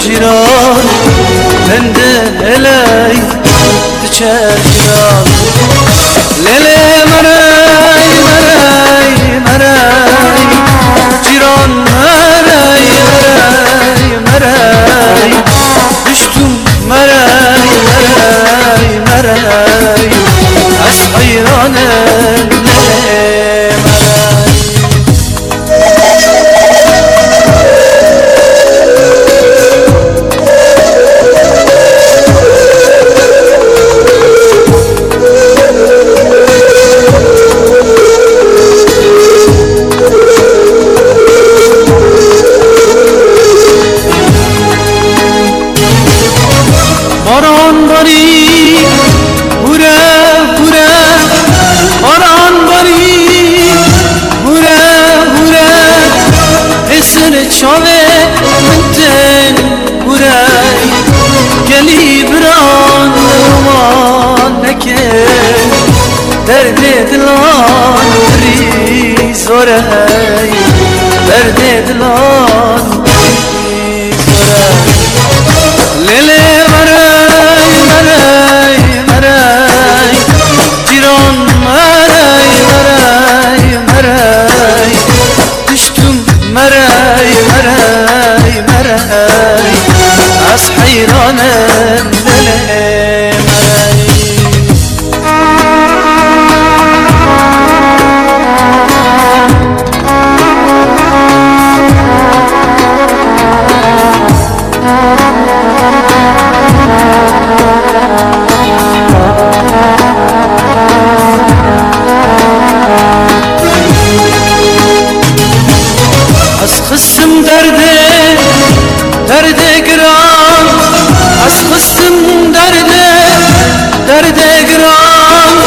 جيران من دهلي تشجران ليلي مراي مراي مراي جيران مراي مراي مراي دشتم مراي مراي مراي از حيران باران باری هوره هوره باران باری هوره هوره اسر چاوه منتن هوره گلی بران رومان نکه درد دلان ری زوره درد دلان ری زوره لیلی از حیران دل از خصم درد گران از خصم درد گران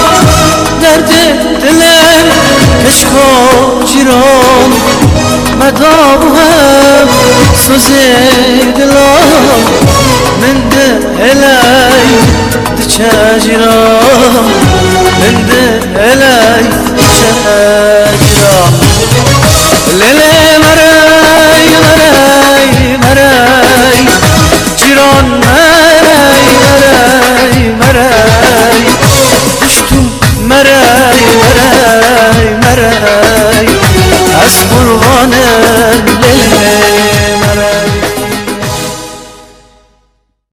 درد دلم کشکا جیران مدام هم سوزه دلان من ده هلی دچه جیران من ده هلی دچه جیران لیلی